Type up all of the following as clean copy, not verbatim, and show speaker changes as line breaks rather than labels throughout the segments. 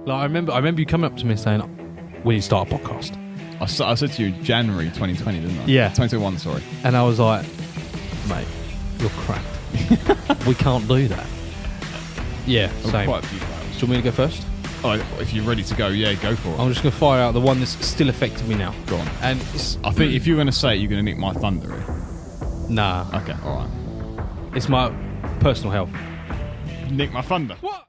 Like I remember you coming up to me saying, "Will you start a podcast?"
I said to you January 2020, didn't I?
Yeah.
2021, sorry.
And I was like, "Mate, you're crap. We can't do that." Yeah, same.
Quite a few fails.
Do you want me to go first?
Oh, if you're ready to go, yeah, go for it.
I'm just going to fire out the one that's still affecting me now.
Go on.
And it's,
I think if you're going to say it, you're going to nick my thunder.
nah,
Okay, all right.
it's my personal health.
Nick my thunder.
What?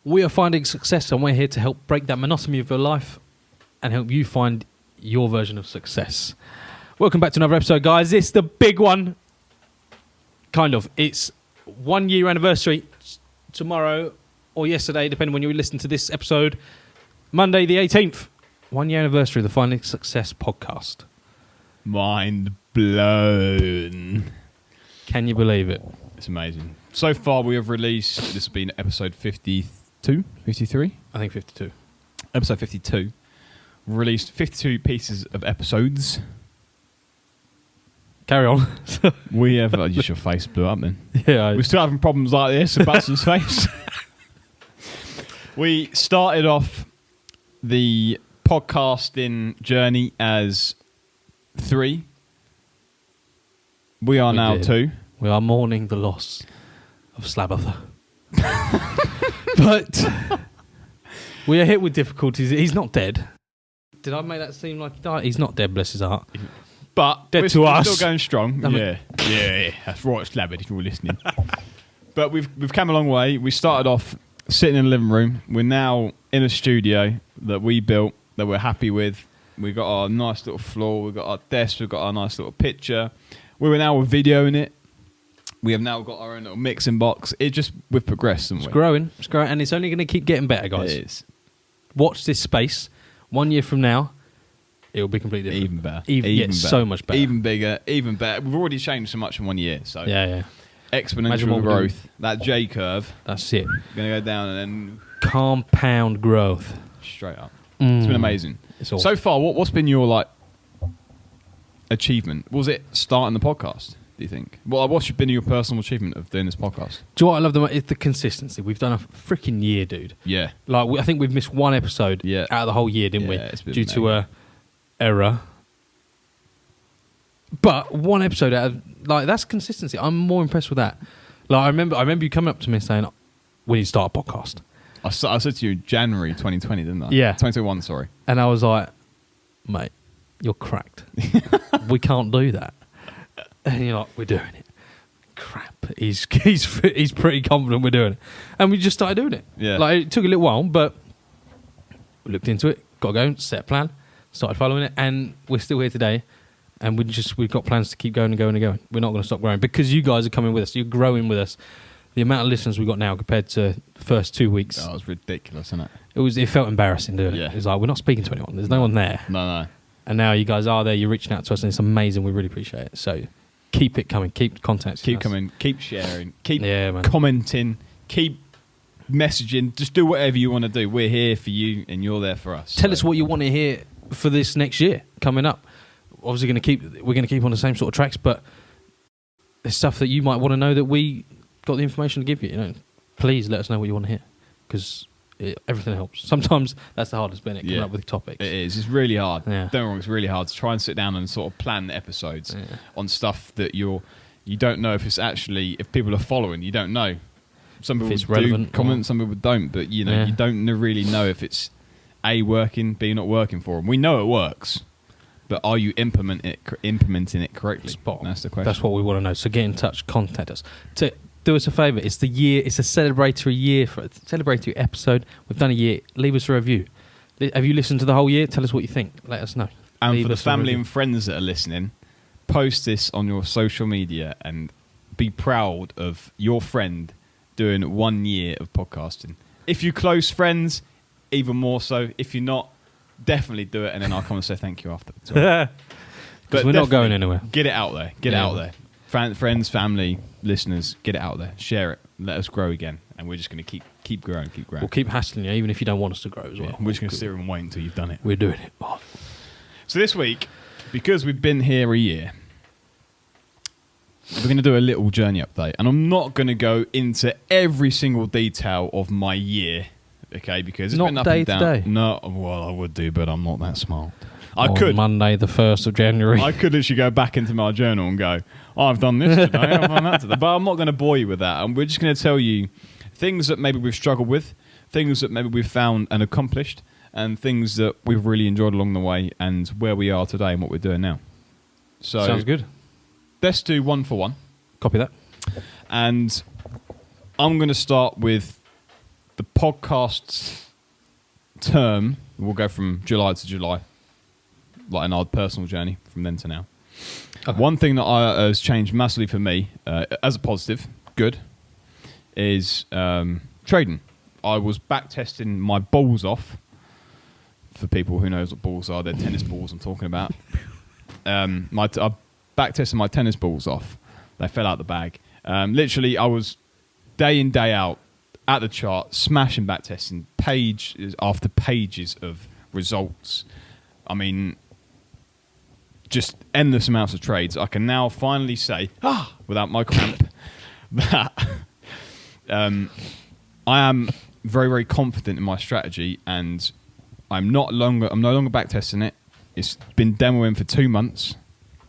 We are finding success, and we're here to help break that monotony of your life and help you find your version of success. Welcome back to another episode, guys. It's the big one. Kind of. It's 1 year anniversary tomorrow or yesterday, depending when you listen to this episode. Monday the 18th. 1 year anniversary of the Finding Success podcast.
Mind blown.
Can you believe it?
It's amazing. So far, we have released, this has been episode 52, 53?
I think 52.
Episode 52. Released 52 pieces of episodes.
Carry on.
We have, just your face blew up then.
Yeah.
We're still having problems like this with Butson's face. We started off the podcasting journey as 3. We are now
did.
2.
We are mourning the loss of Slabatha. But we are hit with difficulties. He's not dead. Did I make that seem like he died? He's not dead, bless his heart.
But
Dead
we're,
to
we're
us.
still going strong.
I mean-
Yeah. That's right, Slabbit, if you're listening. But we've come a long way. We started off sitting in the living room. We're now in a studio that we built, that we're happy with. We've got our nice little floor. We've got our desk. We've got our nice little picture. We're videoing it. We have now got our own little mixing box. We've progressed, haven't we?
It's growing, and it's only going to keep getting better, guys.
It is.
Watch this space. 1 year from now, it will be completely different.
Even better.
Even
better.
so much better.
Even bigger, even better. We've already changed so much in 1 year. So
Yeah. Imagine
exponential
what we're
growth. That J curve
That's it.
going to go down and then
Compound growth.
straight up. It's been amazing.
It's awesome.
So far, what's been your achievement? Was it starting the podcast? Do you think? Well, what's been your personal achievement of doing this podcast?
Do you know what I love the most? It's the consistency. We've done a freaking year, dude.
Yeah,
I think we've missed one episode
Yeah.
out of the whole year, didn't we?
Yeah, it's been
Due to a error. But one episode out of that's consistency. I'm more impressed with that. I remember you coming up to me saying, "Will you start a podcast?"
I said to you January 2020, didn't I?
Yeah.
2021. Sorry.
And I was like, "Mate, you're cracked. We can't do that." And you're like, "We're doing it." Crap. He's pretty confident we're doing it, and we just started doing it.
Yeah.
It took a little while, but we looked into it, got going, set a plan, started following it, and we're still here today. And we've got plans to keep going and going and going. We're not going to stop growing because you guys are coming with us. You're growing with us. The amount of listeners we've got now compared to the first 2 weeks,
That was ridiculous, isn't it?
it felt embarrassing doing
Yeah.
it. It's like we're not speaking to anyone. There's no one there.
No.
And now you guys are there. You're reaching out to us, and it's amazing. We really appreciate it. So keep it coming. Keep contacting
Keep
us.
coming. Keep sharing. Keep
Yeah, man.
commenting. Keep messaging. Just do whatever you want to do. We're here for you, and you're there for us.
Tell us what you want to hear for this next year coming up. Obviously, we're going to keep on the same sort of tracks, but there's stuff that you might want to know that we got the information to give you. Please let us know what you want to hear, because everything helps. Sometimes that's the hardest bit, coming up with topics.
It is. It's really hard.
Yeah.
Don't get me wrong, it's really hard to try and sit down and sort of plan the episodes on stuff that you don't know if people are following. You don't know. Some people
it's
do
relevant
comment, some people don't. But you don't really know if it's A, working, B, not working for them. We know it works, but are you implementing it correctly?
Spot on.
That's the question.
That's what we want to know. So get in touch, contact us. Do us a favour. It's the year. It's a celebratory year for a celebratory episode. We've done a year. Leave us a review. Have you listened to the whole year? Tell us what you think. Let us know.
And
Leave
for the
us a
family
review.
and friends that are listening, post this on your social media and be proud of your friend doing 1 year of podcasting. If you're close friends, even more so. If you're not, definitely do it, and then I'll come and say thank you afterwards.
Because we're not going anywhere.
Get it out there. Get it
Yeah.
out there. Friends, family, listeners, get it out there. Share it. Let us grow again. And we're just going to keep growing, keep growing.
We'll keep hassling you, even if you don't want us to grow as well.
Yeah, we're just going to sit here and wait until you've done it.
We're doing it. Oh.
So this week, because we've been here a year, we're going to do a little journey update. And I'm not going to go into every single detail of my year okay, because it's
Not
been up
day
and
to
down.
day.
No, well, I would do, but I'm not that smart. I
On
could.
Monday, the 1st of January.
I could literally go back into my journal and go, oh, I've done this today, I've done that today. But I'm not going to bore you with that. And we're just going to tell you things that maybe we've struggled with, things that maybe we've found and accomplished, and things that we've really enjoyed along the way, and where we are today and what we're doing now. So
Sounds good.
let's do one for one.
Copy that.
And I'm going to start with the podcast's term. We'll go from July to July, like an odd personal journey from then to now.
Okay.
One thing that has changed massively for me, as a positive, good, is trading. I was back testing my balls off. For people who knows what balls are, they're tennis balls I'm talking about. I back tested my tennis balls off. They fell out the bag. Literally, I was day in, day out at the chart, smashing back testing, pages after pages of results. I mean, just endless amounts of trades. I can now finally say, without my cramp, that I am very, very confident in my strategy, and I'm no longer back testing it. It's been demoing for 2 months.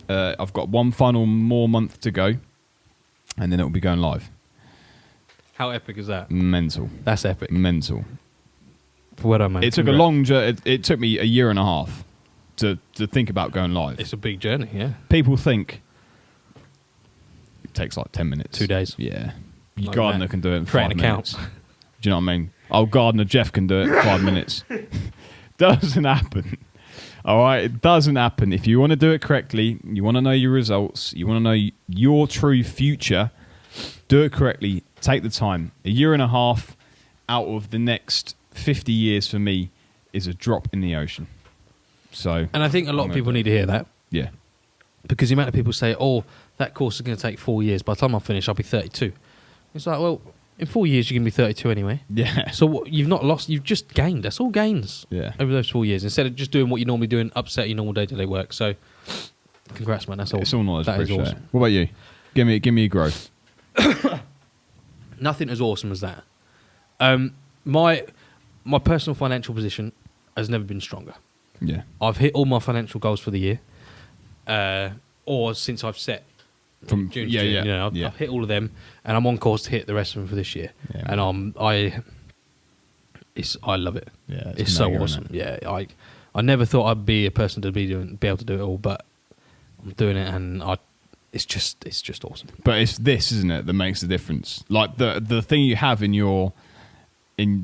I've got one final more month to go, and then it will be going live.
How epic is that?
Mental.
That's epic.
Mental.
Well done, mate.
It took a long journey. It took me a year and a half to think about going live.
It's a big journey, yeah.
People think it takes like 10 minutes.
2 days.
Yeah. Your
Like
gardener
that.
can do it in
Create
5
an
minutes.
account.
Do you know what I mean? Old gardener Jeff can do it in 5 minutes. Doesn't happen. All right? It doesn't happen. If you want to do it correctly, you want to know your results, you want to know your true future, do it correctly. Take the time. A year and a half out of the next 50 years for me is a drop in the ocean. So,
And I think a lot of people need to hear that,
yeah.
because the amount of people say, oh, that course is going to take 4 years. By the time I finish, I'll be 32. It's like, well, in 4 years, you're going to be 32 anyway.
Yeah.
So what, you've not lost, you've just gained. That's all gains
Yeah.
over those 4 years. Instead of just doing what you're normally doing, upset your normal day-to-day work. So, congrats, man. That's all.
It's all knowledge.
That is
Appreciate
awesome.
it. What about you? Give me a growth.
Nothing as awesome as that. My personal financial position has never been stronger.
Yeah.
I've hit all my financial goals for the year, or since I've set
From
June to
yeah,
June.
yeah,
You know,
yeah.
I've hit all of them, and I'm on course to hit the rest of them for this year.
Yeah,
And I love it.
Yeah,
It's so
mega,
awesome.
isn't it?
Yeah, I never thought I'd be a person to be able to do it all, but I'm doing it, and it's just awesome.
But it's this, isn't it, that makes the difference. Like the thing you have in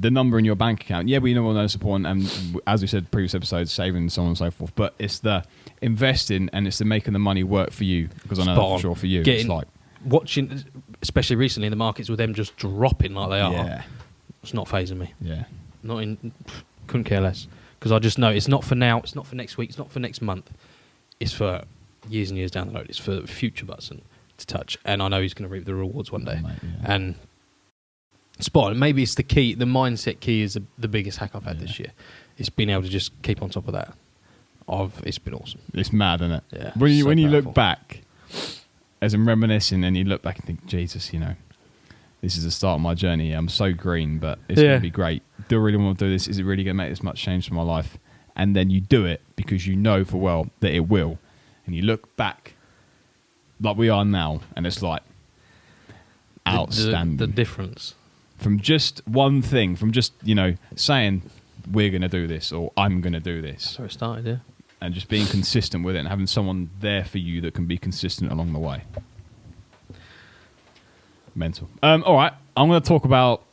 the number in your bank account. Yeah, we know all those support, and as we said in previous episodes, saving and so on and so forth. But it's the investing, and it's the making the money work for you. Because I know
Spot
that
on.
for sure for you.
Getting-
It's like
Watching, especially recently in the markets, with them just dropping like they are,
yeah,
it's not phasing me.
yeah,
Couldn't care less, because I just know it's not for now, it's not for next week, it's not for next month, it's for years and years down the road. It's for future Butson to touch, and I know he's going to reap the rewards one day.
Mate, yeah.
And spot on. Maybe it's the key. The mindset key is the biggest hack I've had this year. It's being able to just keep on top of that. It's been awesome.
It's mad, isn't it?
Yeah,
When you
so
when you
powerful.
look back, as I'm reminiscing, and you look back and think, Jesus, you know, this is the start of my journey. I'm so green, but it's
Yeah.
going to be great. Do I really want to do this? Is it really going to make this much change to my life? And then you do it because you know for well that it will. And you look back like we are now, and it's like outstanding.
The difference.
From just one thing, from just, you know, saying we're going to do this or I'm going to do this,
That's where it started, yeah.
and just being consistent with it and having someone there for you that can be consistent along the way. Mental. All right, I'm going to talk about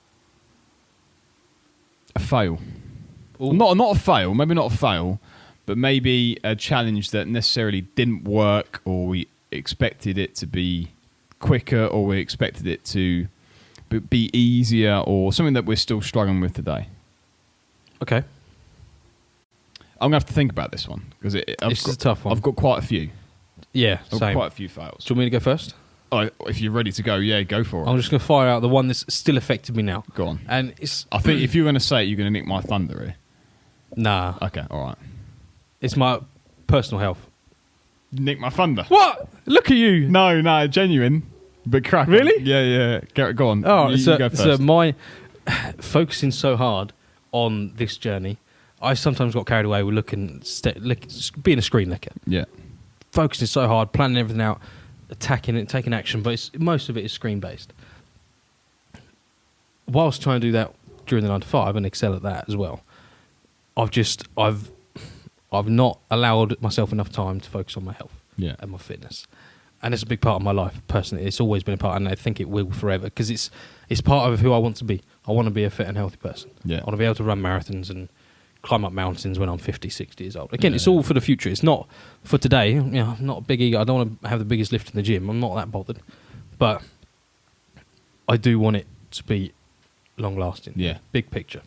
a fail.
Ooh.
Not a fail, maybe not a fail, but maybe a challenge that necessarily didn't work, or we expected it to be quicker, or we expected it to be easier, or something that we're still struggling with today.
Okay.
I'm going to have to think about this one, because
This is a tough one.
I've got quite a few.
Yeah,
I've got
same.
quite a few fails.
Do you want me to go first?
Oh, if you're ready to go, yeah, go for it.
I'm just going to fire out the one that's still affected me now.
Go on.
And it's...
I think if you're going to say it, you're going to nick my thunder here.
Nah.
Okay, all right.
It's my personal health.
Nick my thunder.
What? Look at you.
No, genuine. But crack on.
Really?
Yeah. Go on.
Oh,
you
so,
go
so
first.
my focusing so hard on this journey, I sometimes got carried away with being a screen licker.
Yeah.
Focusing so hard, planning everything out, attacking it, taking action, but most of it is screen based. Whilst trying to do that during the 9 to 5 and excel at that as well, I've not allowed myself enough time to focus on my health and my fitness, and it's a big part of my life personally. It's always been a part, and I think it will forever, because it's part of who I want to be. I want to be a fit and healthy person. I want to be able to run marathons and climb up mountains when I'm 50, 60 years old. Again, it's all for the future. It's not for today. You know, I'm not a big ego. I don't want to have the biggest lift in the gym. I'm not that bothered, but I do want it to be long lasting.
Yeah.
Big picture.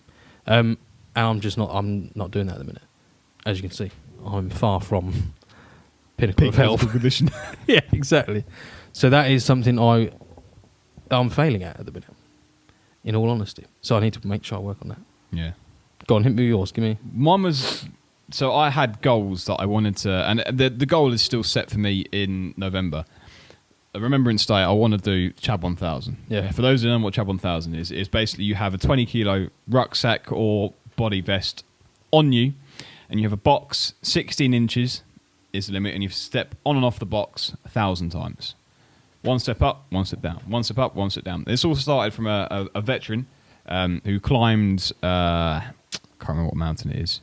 And I'm not doing that at the minute. As you can see, I'm far from pinnacle of health.
Condition.
Yeah, exactly. So that is something I'm failing at the minute, in all honesty. So I need to make sure I work on that.
Yeah.
Go on, hit me with yours. Give me.
Mine was, so I had goals that I wanted to, and the goal is still set for me in November. A Remembrance Day, I want to do Chab 1000.
Yeah.
For those who don't know what Chab 1000 is basically you have a 20 kilo rucksack or body vest on you, and you have a box 16 inches is the limit, and you step on and off the box 1,000 times. One step up, one step down. One step up, one step down. This all started from a veteran who climbed, I can't remember what mountain it is,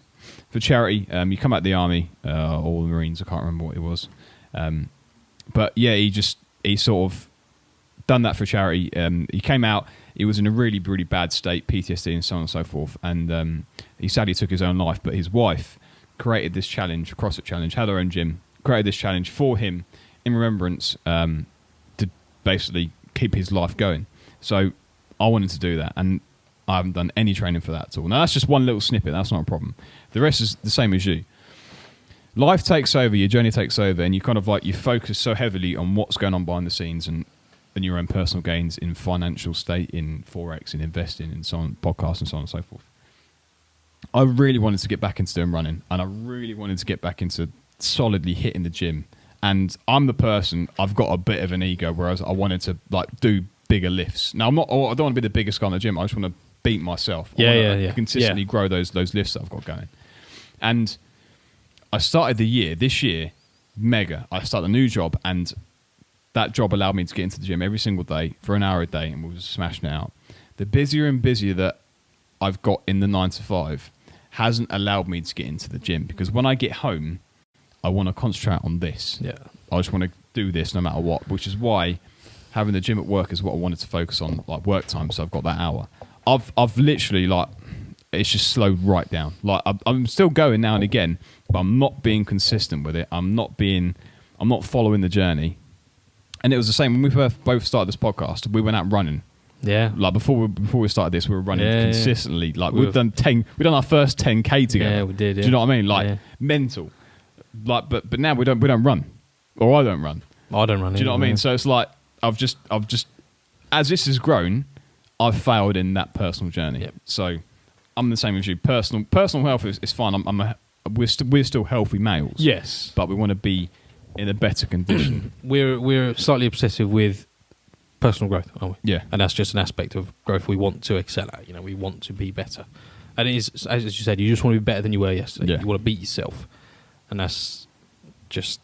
for charity. You come out of the army or the Marines, I can't remember what it was. But yeah, he sort of done that for charity. He came out, he was in a really, really bad state, PTSD and so on and so forth. And he sadly took his own life, but his wife created this challenge, CrossFit challenge, had her own gym, created this challenge for him in remembrance to basically keep his life going. So I wanted to do that, and I haven't done any training for that at all. Now, that's just one little snippet. That's not a problem. The rest is the same as you. Life takes over, your journey takes over, and you kind of you focus so heavily on what's going on behind the scenes and your own personal gains in financial state, in Forex, in investing, and so on, podcasts, and so on and so forth. I really wanted to get back into doing running, and I really wanted to get back into solidly hitting the gym. And I'm the person, I've got a bit of an ego, whereas I wanted to do bigger lifts. Now, I don't want to be the biggest guy in the gym. I just want to beat myself. I want to consistently grow those lifts that I've got going. And I started the year, this year, mega. I started a new job, and that job allowed me to get into the gym every single day for an hour a day, and we were smashing it out. The busier and busier that I've got in the 9 to 5 hasn't allowed me to get into the gym, because when I get home, I want to concentrate on this. Yeah. I just want to do this no matter what, which is why having the gym at work is what I wanted to focus on, like work time. So I've got that hour. I've literally it's just slowed right down. I'm still going now and again, but I'm not being consistent with it. I'm not following the journey. And it was the same when we both started this podcast. We went out running.
Yeah.
Before we started this, we were running consistently. We've done our first 10K together.
Yeah, we did. Yeah.
Do you know what I mean? Mental. But now we don't run, or I don't run.
I don't run.
Do you know what I mean? So it's I've just as this has grown, I've failed in that personal journey. Yep. So I'm the same as you. Personal health is fine. We're still healthy males.
Yes,
but we want to be in a better condition.
We're slightly obsessive with personal growth, aren't we?
Yeah,
and that's just an aspect of growth we want to excel at. We want to be better, and it is, as you said, you just want to be better than you were yesterday. Yeah. You want to beat yourself, and that's just.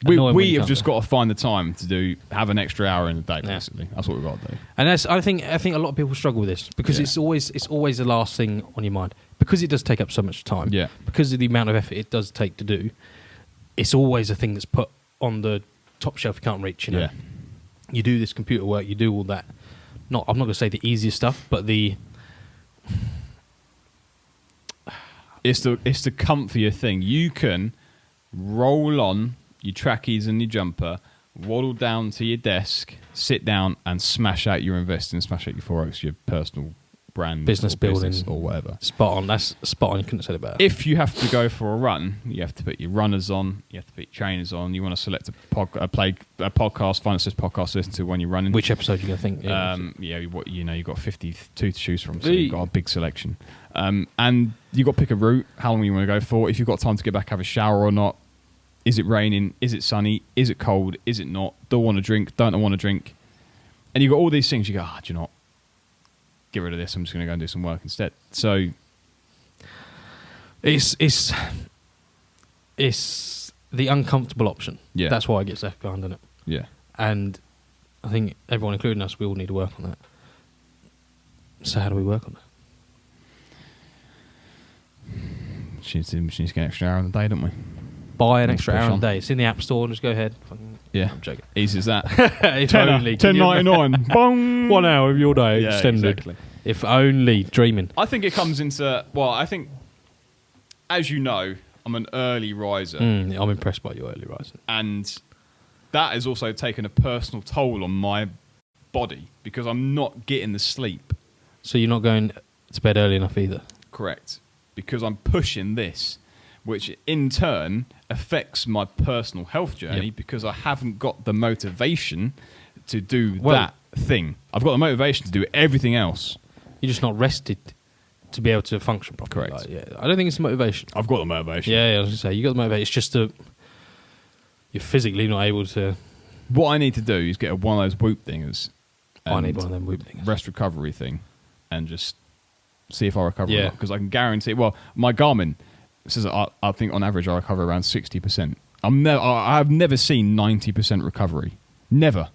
We have just got to find the time to have an extra hour in the day. Basically, that's what we've got to do.
And I think a lot of people struggle with this because it's always the last thing on your mind, because it does take up so much time. Yeah. Because of the amount of effort it does take to do, it's always a thing that's put on the top shelf you can't reach. Yeah. You do this computer work, you do all that. I'm not going to say the easiest stuff, but
it's the comfier thing. You can roll on your trackies and your jumper, waddle down to your desk, sit down and smash out your investing, smash out your Forex, your personal brand,
business building,
or whatever.
Spot on. That's spot on. You couldn't have said it better.
If you have to go for a run, you have to put your runners on, you have to put your trainers on. You want to select a podcast, find this podcast to listen to when you're running.
Which episode are you going to think?
You've got 52 to choose from, so you've got a big selection. And you've got to pick a route, how long you want to go for. If you've got time to get back, have a shower or not. Is it raining? Is it sunny? Is it cold? Is it not? Don't want to drink? Don't want to drink? And you've got all these things. You go, do you know what? Get rid of this. I'm just going to go and do some work instead. So
It's the uncomfortable option.
Yeah.
That's why it gets left behind, isn't it?
Yeah.
And I think everyone, including us, we all need to work on that. So how do we work on that?
She needs to get an extra hour in the day, don't we?
Buy an
Let's
extra
push
hour a
on.
day. It's in the App Store. Just go ahead.
Yeah.
I'm joking.
Easy as that.
If only.
$10.99. Bong.
1 hour of your day
Yeah,
extended.
exactly.
If only. Dreaming.
I think it comes into, I think, as you know, I'm an early riser.
I'm impressed by your early rising.
And that has also taken a personal toll on my body because I'm not getting the sleep.
So you're not going to bed early enough either?
Correct. Because I'm pushing this, which in turn affects my personal health journey
Yep.
because I haven't got the motivation to do
Well-
that thing. I've got the motivation to do everything else.
You're just not rested to be able to function properly.
Correct.
Like, yeah, I don't think it's motivation.
I've got the motivation.
Yeah, I was going to say, you got the motivation. It's just that you're physically not able to...
What I need to do is get one of those Whoop thingers.
I need
and
one of them Whoop things.
Rest recovery thing and just see if I recover
Yeah.
or not. Because I can guarantee, my Garmin says that I think on average I recover around 60%. I've never seen 90% recovery. Never.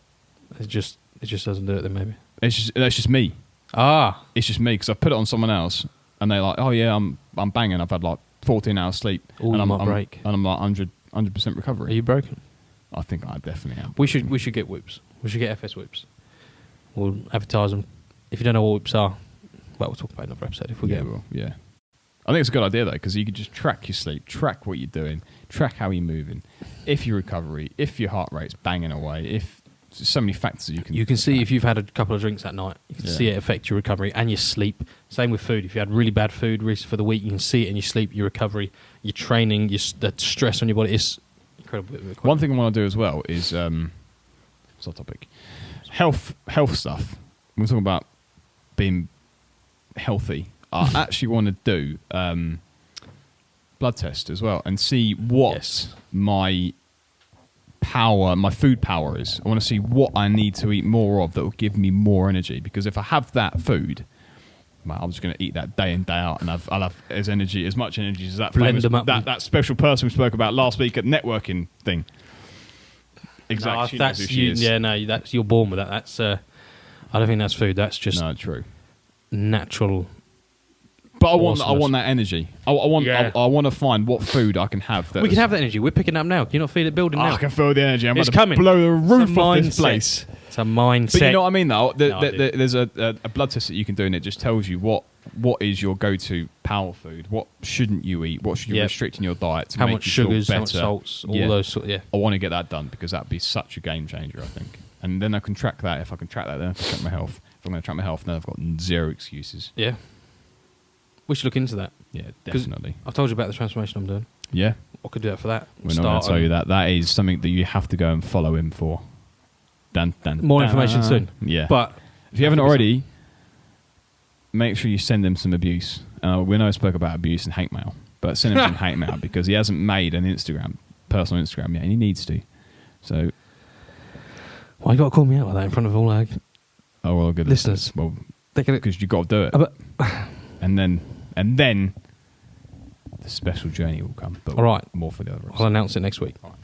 It just doesn't do it then, maybe.
That's just me.
Ah,
It's just me because I put it on someone else and they're like, oh yeah, I'm banging. I've had like 14 hours sleep.
Ooh,
and
you
I'm,
might
I'm-
break.
And I'm like 100%
are
recovery.
you broken?
I think I definitely am.
We should get Whoops. We should get FS Whoops. We'll advertise them. If you don't know what Whoops are, well, we'll talk about it in another episode if we get them.
well, yeah. I think it's a good idea though because you could just track your sleep, track what you're doing, track how you're moving, if your recovery, if your heart rate's banging away, if there's so many factors that you can.
You can see
track.
if you've had a couple of drinks that night. You can
Yeah.
see it affect your recovery and your sleep. Same with food. If you had really bad food recently for the week, you can see it in your sleep, your recovery, your training, the stress on your body. It's incredible.
One thing I want to do as well is it's off topic. Health stuff. We're talking about being healthy. I actually want to do blood test as well and see what
Yes.
my food power is. I want to see what I need to eat more of that will give me more energy. Because if I have that food, I'm just going to eat that day in, day out, and I'll have as much energy as that
Blend
famous,
them up with-
that special person we spoke about last week at networking thing. Exactly.
No,
She knows who
that's
she
you.
is.
Yeah, no, that's you're born with that. That's I don't think that's food. That's just
No, true.
natural.
But I want
Awesomeness.
that energy. I want
Yeah.
I want to find what food I can have.
We can have that energy. We're picking it up now. Can you not feel it building
Oh,
now?
I can feel the energy. I'm
It's
about to
coming.
blow the roof
It's a
off this
mindset.
place.
It's a mindset.
But you know what I mean, though.
No, I do.
There's a blood test that you can do, and it just tells you what is your go-to power food. What shouldn't you eat? What should you
Yep.
restrict in your diet to
how
make
much
you feel
sugars, how
better?
much salts, all
Yeah.
those sort. Yeah.
I want to get that done because that'd be such a game changer, I think. And then I can track that. If I can track that, then I can track my health. If I'm going to track my health, then I've got zero excuses.
Yeah. We should look into that.
Yeah,
'Cause
definitely.
I've told you about the transformation I'm doing.
Yeah.
I could do that for that.
We're not going to tell you that. That is something that you have to go and follow him for. Dun, dun,
More
dun.
information soon.
Yeah.
But
if you haven't
I think
already, make sure you send him some abuse. We know I spoke about abuse and hate mail, but send him some hate mail because he hasn't made an personal Instagram yet, and he needs to. So,
why you got to call me out like that in front of all our...
oh well, good
Listeners.
Well,
They're gonna,
because you got to do it,
but,
and then the special journey will come. But
All right.
more for the other.
I'll announce it next week.
All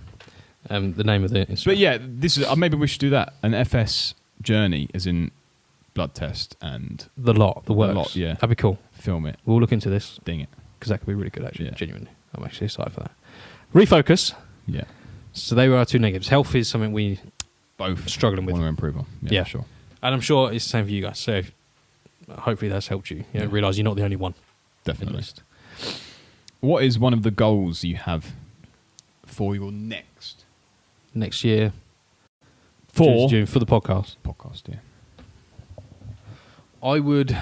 The name of the Instagram.
But yeah, this is maybe we should do that. An FS journey, as in blood test, and
The works.
lot, yeah.
That'd be cool.
film it,
We'll look into this
ding it.
because that could be really good, actually.
Yeah.
Genuinely. I'm actually excited for that. Refocus.
Yeah,
So they were our two negatives. Health is something we
both
struggling with.
want to improve on.
Yeah.
Sure.
And I'm sure it's the same for you guys. So hopefully that's helped you.
Yeah.
Realise you're not the only one.
Definitely.
Honest.
What is one of the goals you have for your next
Next year,
for
June, for the podcast,
podcast? Yeah,
I would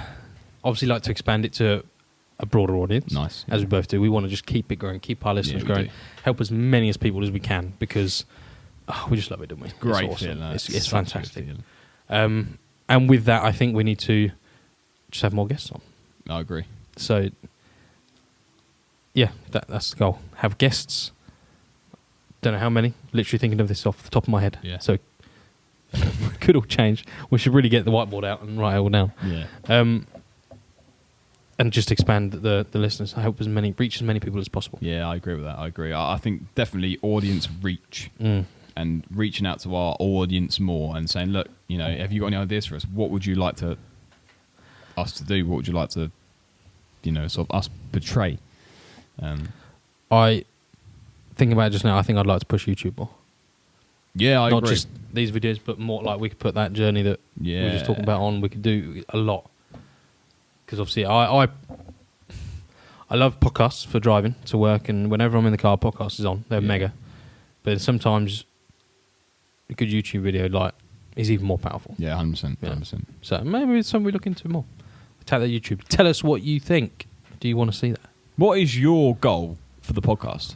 obviously like to expand it to a broader audience.
nice.
As we both do. We want to just keep it growing, keep our listeners
we
growing,
do.
help as many as people as we can because we just love it, don't we?
Great
It's awesome.
feeling.
It's
Such a good
fantastic.
feeling.
And with that, I think we need to just have more guests on.
I agree.
So, yeah, that's the goal. Have guests. Don't know how many. Literally thinking of this off the top of my head.
Yeah.
So, could all change. We should really get the whiteboard out and write it all down.
Yeah,
and just expand the listeners. I hope reach as many people as possible.
Yeah, I agree with that. I agree. I think definitely audience reach and reaching out to our audience more and saying, look, you know, have you got any ideas for us? What would you like us to do? What would you like to, you know, sort of us portray?
I think about it just now. I think I'd like to push YouTube more.
Yeah, I
Not
agree.
just these videos, but more like we could put that journey that we were just talking about on. We could do a lot. Because obviously I love podcasts for driving to work, and whenever I'm in the car, podcast is on. They're mega. But sometimes a good YouTube video like is even more powerful.
Yeah, 100%.
Yeah.
100%.
So maybe it's something we look into more. Tag that YouTube. Tell us what you think. Do you want to see that?
What is your goal for the podcast?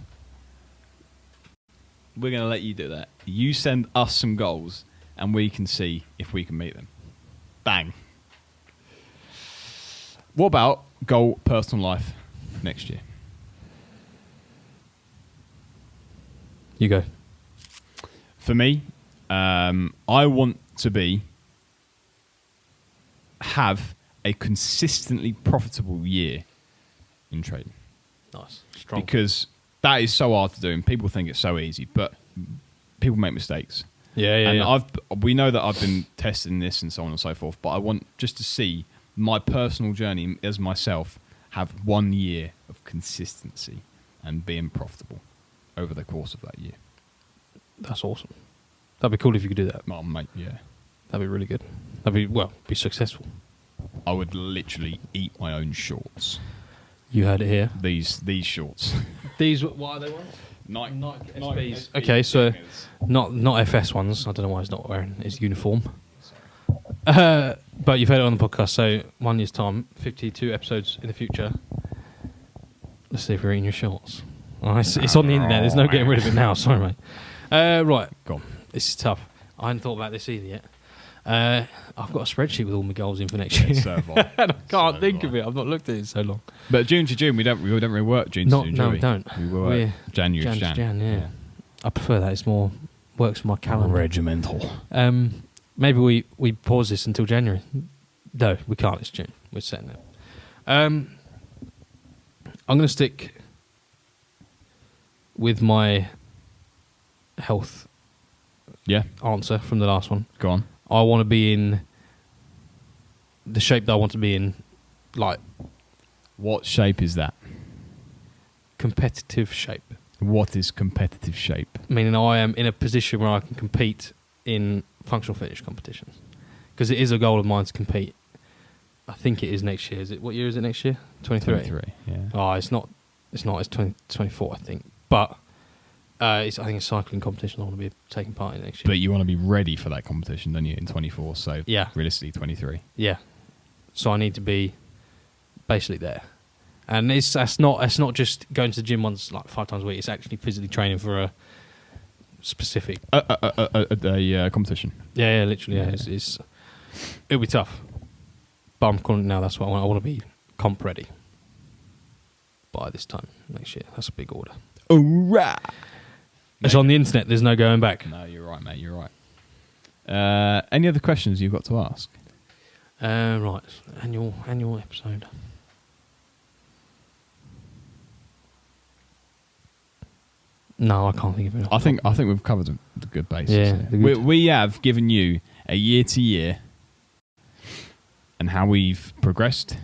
We're going to let you do that. You send us some goals, and we can see if we can meet them. Bang. What about goal personal life next year?
You go.
For me, I want to have a consistently profitable year in trading.
Nice. Strong.
Because that is so hard to do, and people think it's so easy, but people make mistakes. And we know that I've been testing this and so on and so forth, but I want just to see my personal journey as myself have 1 year of consistency and being profitable over the course of that year.
That's awesome. That'd be cool if you could do that.
Oh, mate, yeah.
That'd be really good. Be successful.
I would literally eat my own shorts.
You heard it here.
These shorts.
These, what are they ones?
Nike
SBs. Okay, so not FS ones. I don't know why he's not wearing his uniform. But you've heard it on the podcast, so 1 year's time, 52 episodes in the future. Let's see if we're eating your shorts. Oh, it's on the internet. There's no getting rid of it now. Sorry, mate. Right,
Go on.
this is tough. I hadn't thought about this either yet. I've got a spreadsheet with all my goals in for next year.
So have I.
And I can't think of it. I've not looked at it in so long.
But June to June, we don't really work June to June, do
No,
we?
we don't.
We work
We're
January to
Jan
Jan.
to Jan, yeah. I prefer that. It's more works for my calendar.
Regimental.
Maybe we pause this until January. No, we can't. It's June. We're setting it. I'm going to stick with my health
Yeah,
answer from the last one.
go on.
I want to be in the shape that I want to be in, like
What shape is that?
competitive shape.
What is competitive shape?
Meaning I am in a position where I can compete in functional fitness competitions. Because it is a goal of mine to compete. I think it is next year. What year is it next year? 23?
23, yeah.
Oh, it's not. It's 2024, I think. But I think it's cycling competition I want to be taking part in next year.
But you want to be ready for that competition, don't you, in 24? So
Yeah.
realistically, 23.
Yeah. So I need to be basically there. And it's not just going to the gym once, like 5 times a week. It's actually physically training for a specific...
A competition.
Yeah, literally, yeah. It'll be tough. But I'm calling it now, that's what I want. I want to be comp ready by this time next year. That's a big order.
All right.
It's on the internet. There's no going back.
No, you're right, mate. You're right. Any other questions you've got to ask?
Right. Annual episode. No, I can't think of it.
I think we've covered the good bases.
Yeah,
here.
the good-
We have given you a year to year and how we've progressed,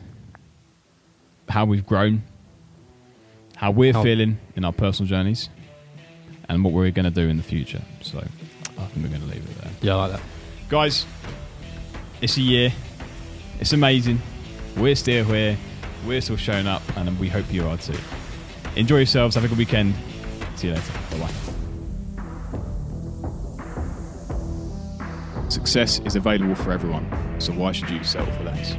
how we've grown, how we're feeling in our personal journeys, and what we're going to do in the future. So I think we're going to leave it there.
Yeah, I like that.
Guys, it's a year. It's amazing. We're still here. We're still showing up, and we hope you are too. Enjoy yourselves. Have a good weekend. See you later. Bye-bye. Success is available for everyone, so why should you settle for less?